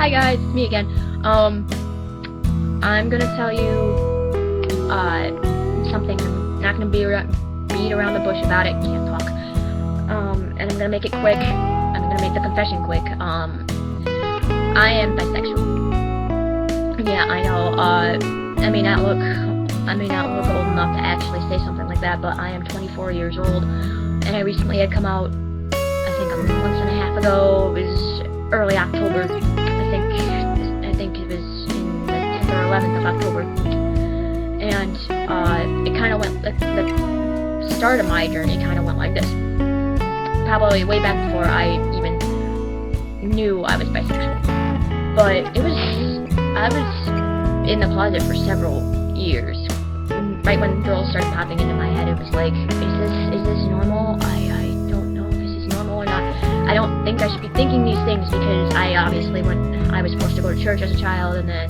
Hi guys, it's me again. I'm gonna tell you something. I'm not gonna beat around the bush about it. Can't talk. And I'm gonna make it quick. I'm gonna make the confession quick. I am bisexual. Yeah, I know. I may not look old enough to actually say something like that, but I am 24 years old, and I recently had come out. I think a month and a half ago. It was early October. I think it was in the 10th or 11th of October, and it kind of went. The start of my journey kind of went like this. Probably way back before I even knew I was bisexual, but I was in the closet for several years. Right when girls started popping into my head, it was like, is this normal? I don't know if this is normal or not. I don't think I should be thinking these things because I was forced to go to church as a child, and then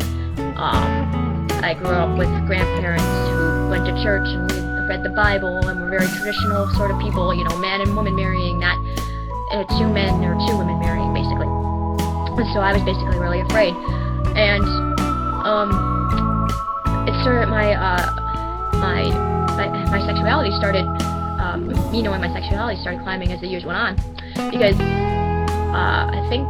I grew up with grandparents who went to church and read the Bible and were very traditional sort of people, man and woman marrying, not two men or two women marrying, basically. And so I was basically really afraid, and it started my sexuality started, me knowing my sexuality started climbing as the years went on, because I think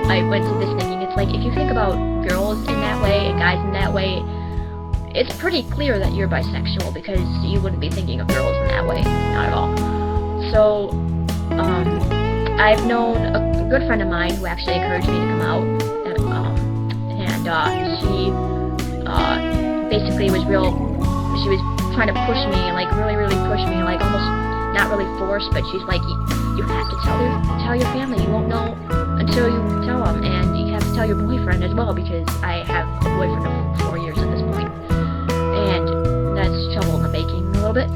I went to this thinking, it's like, if you think about girls in that way and guys in that way, it's pretty clear that you're bisexual, because you wouldn't be thinking of girls in that way, not at all. So, I've known a good friend of mine who actually encouraged me to come out, and she basically she was trying to push me, like really push me, like almost not really force, but she's like, you have to tell your family, you won't know until you tell them, and you have to tell your boyfriend as well, because I have a boyfriend of 4 years at this point, and that's trouble in the making a little bit.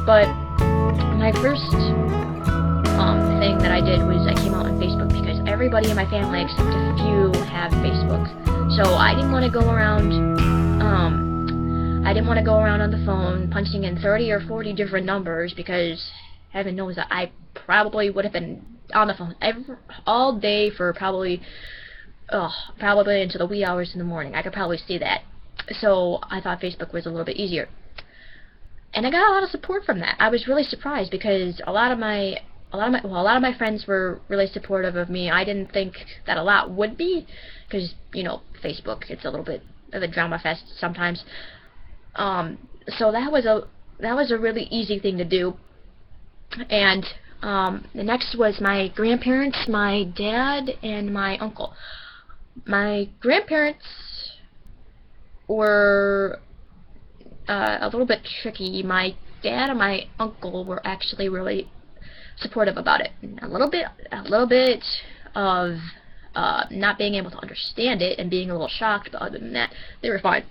But my first thing that I did was I came out on Facebook, because everybody in my family except a few have Facebook. So I didn't want to go around on the phone punching in 30 or 40 different numbers, because heaven knows that I probably would have been on the phone all day for probably into the wee hours in the morning. I could probably see that. So I thought Facebook was a little bit easier, and I got a lot of support from that. I was really surprised, because a lot of my friends were really supportive of me. I didn't think that a lot would be, because Facebook, it's a little bit of a drama fest sometimes. So that was a really easy thing to do. And the next was my grandparents, my dad, and my uncle. My grandparents were a little bit tricky. My dad and my uncle were actually really supportive about it. A little bit of not being able to understand it and being a little shocked, but other than that, they were fine.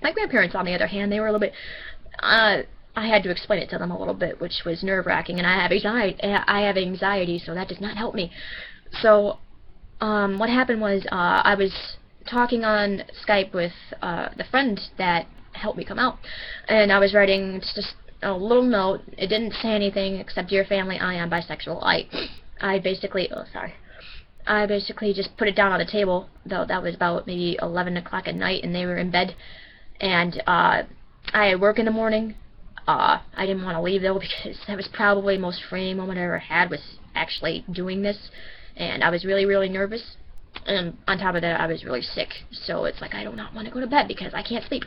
My grandparents, on the other hand, they were a little bit, I had to explain it to them a little bit, which was nerve-wracking, and I have anxiety, so that does not help me. So, what happened was, I was talking on Skype with the friend that helped me come out, and I was writing just a little note. It didn't say anything except, "Dear family, I am bisexual." I basically just put it down on the table, though that was about maybe 11 o'clock at night, and they were in bed, and I had work in the morning. I didn't want to leave, though, because that was probably the most freeing moment I ever had, was actually doing this, and I was really nervous, and on top of that, I was really sick, so it's like I do not want to go to bed because I can't sleep.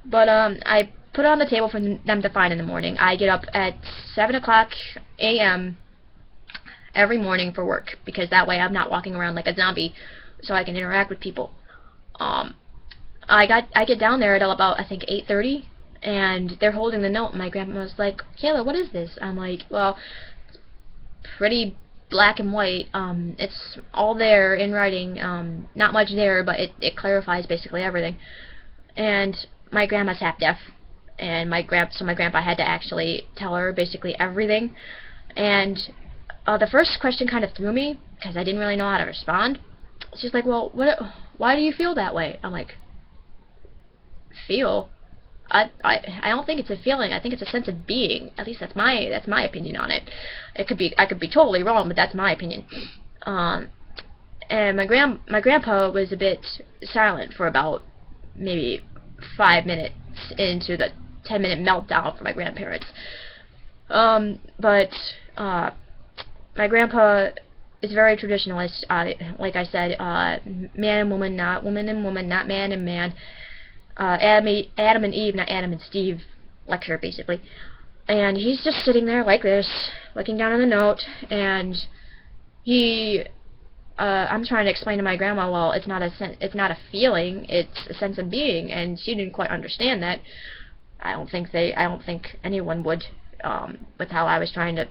But I put it on the table for them to find in the morning. I get up at 7 o'clock a.m. every morning for work, because that way I'm not walking around like a zombie, so I can interact with people. I get down there at about, I think, 8:30, and they're holding the note, and my grandma was like, "Kayla, what is this?" I'm like, "Well, it's pretty black and white. It's all there in writing. Not much there, but it clarifies basically everything." And my grandma's half deaf, and my grandpa had to actually tell her basically everything. And the first question kind of threw me, because I didn't really know how to respond. She's like, "Well, why do you feel that way?" I'm like, "Feel? I don't think it's a feeling. I think it's a sense of being. At least that's my opinion on it. I could be totally wrong, but that's my opinion. And my grandpa was a bit silent for about maybe 5 minutes into the 10-minute meltdown for my grandparents. But my grandpa is very traditionalist. Like I said, man and woman, not woman and woman, not man and man. Adam and Eve, not Adam and Steve lecture, basically. And he's just sitting there like this, looking down on the note, and I'm trying to explain to my grandma, well, it's not a feeling, it's a sense of being, and she didn't quite understand that. I don't think anyone would, with how I was trying to,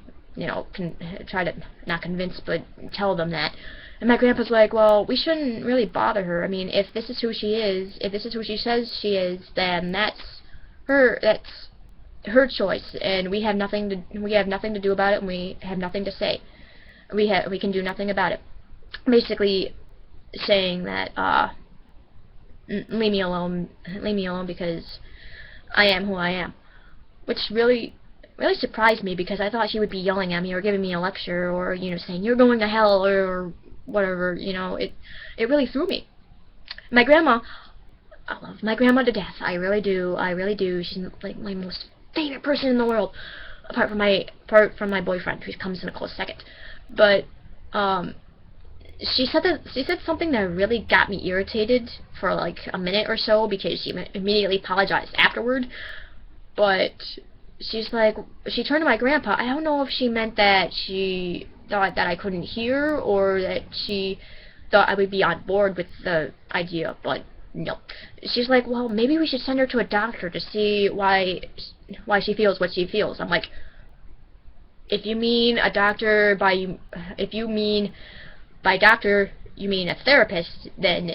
try to not convince, but tell them that. And my grandpa's like, well, we shouldn't really bother her. I mean, if this is who she is, if this is who she says she is, then that's her choice, and we have nothing to do about it, and we have nothing to say. We can do nothing about it. Basically saying that leave me alone because I am who I am, which really surprised me, because I thought she would be yelling at me or giving me a lecture or saying you're going to hell or whatever. It really threw me. My grandma, I love my grandma to death. I really do. She's like my most favorite person in the world, apart from my boyfriend, who comes in a close second. But she said something that really got me irritated for like a minute or so, because she immediately apologized afterward. But she turned to my grandpa. I don't know if she meant that she thought that I couldn't hear, or that she thought I would be on board with the idea, but no. She's like, well, maybe we should send her to a doctor to see why she feels what she feels. I'm like, if you mean a doctor by doctor you mean a therapist, then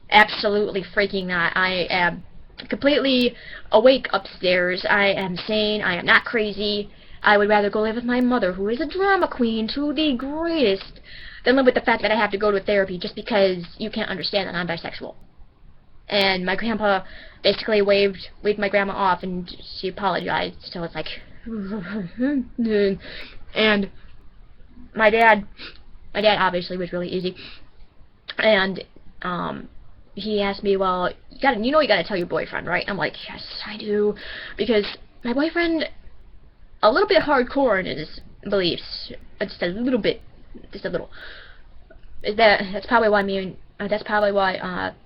absolutely freaking not. I am completely awake upstairs. I am sane. I am not crazy. I would rather go live with my mother, who is a drama queen to the greatest, than live with the fact that I have to go to therapy just because you can't understand that I'm bisexual. And my grandpa basically waved my grandma off, and she apologized. So it's like, and my dad obviously was really easy, and he asked me, well, you gotta tell your boyfriend, right? I'm like, yes, I do, because my boyfriend, a little bit hardcore in his beliefs, just a little. That's probably why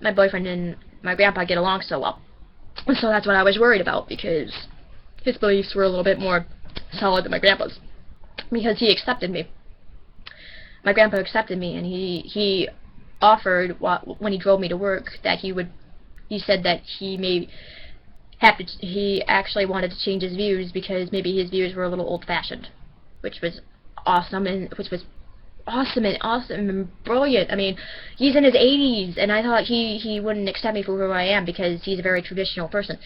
my boyfriend and my grandpa get along so well. So that's what I was worried about, because his beliefs were a little bit more solid than my grandpa's, because he accepted me. My grandpa accepted me, and he offered, when he drove me to work, that he said that he actually wanted to change his views, because maybe his views were a little old-fashioned, which was awesome and brilliant. I mean, he's in his 80s, and I thought he wouldn't accept me for who I am, because he's a very traditional person.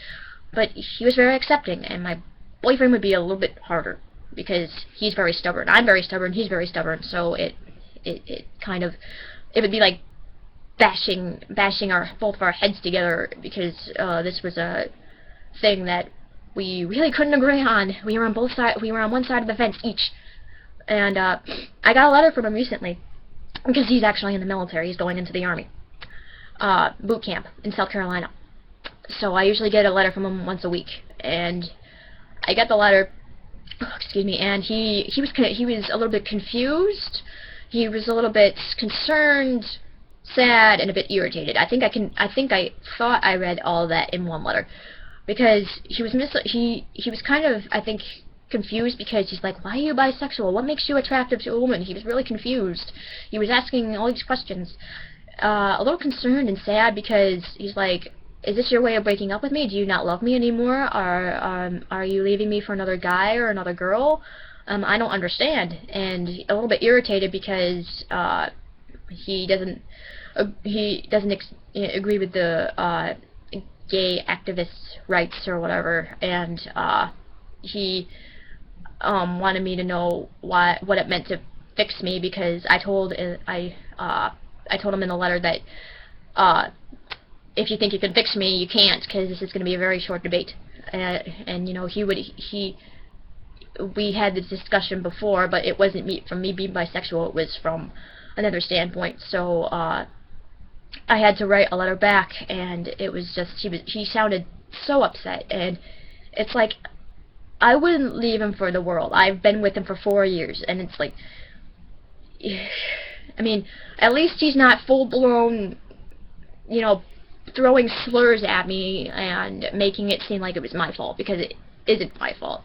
But he was very accepting, and my boyfriend would be a little bit harder, because he's very stubborn. I'm very stubborn, he's very stubborn, so it would be like bashing both of our heads together, because this was a thing that we really couldn't agree on. We were on one side of the fence each. And I got a letter from him recently, because he's actually in the military. He's going into the Army boot camp in South Carolina. So I usually get a letter from him once a week, and I got the letter. And he was a little bit confused. He was a little bit concerned, sad, and a bit irritated. I thought I read all that in one letter, because he was kind of, I think, confused, because he's like, why are you bisexual? What makes you attractive to a woman? He was really confused. He was asking all these questions. A little concerned and sad, because he's like, is this your way of breaking up with me? Do you not love me anymore? Are you leaving me for another guy or another girl? I don't understand. And a little bit irritated, because he doesn't agree with the gay activist rights or whatever, and he wanted me to know what it meant to fix me, because I told him in the letter that if you think you can fix me, you can't, because this is going to be a very short debate. and you know, we had this discussion before, but it wasn't from me being bisexual, it was from another standpoint. So I had to write a letter back, and it was just, he sounded so upset, and it's like, I wouldn't leave him for the world. I've been with him for 4 years, and it's like, I mean, at least he's not full-blown, you know, throwing slurs at me and making it seem like it was my fault, because it isn't my fault.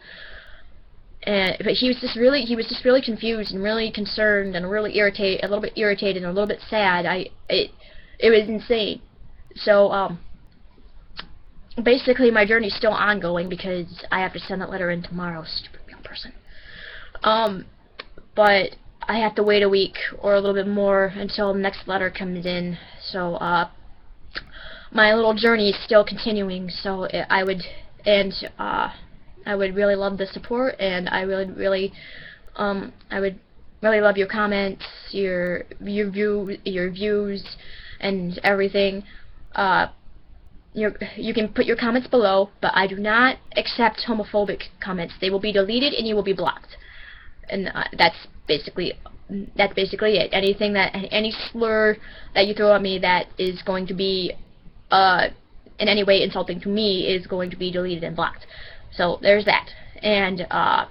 But he was just really confused and really concerned and really irritated, a little bit irritated and a little bit sad. It was insane. So basically my journey's still ongoing because I have to send that letter in tomorrow. Stupid real person. But I have to wait a week or a little bit more until the next letter comes in. So my little journey is still continuing. So I would really love the support, and I would really love your comments, your views, and everything. You can put your comments below, but I do not accept homophobic comments. They will be deleted and you will be blocked. And that's basically it. Any slur that you throw at me that is going to be in any way insulting to me is going to be deleted and blocked. So there's that. And I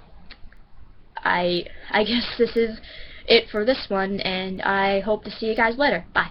guess this is it for this one, and I hope to see you guys later. Bye.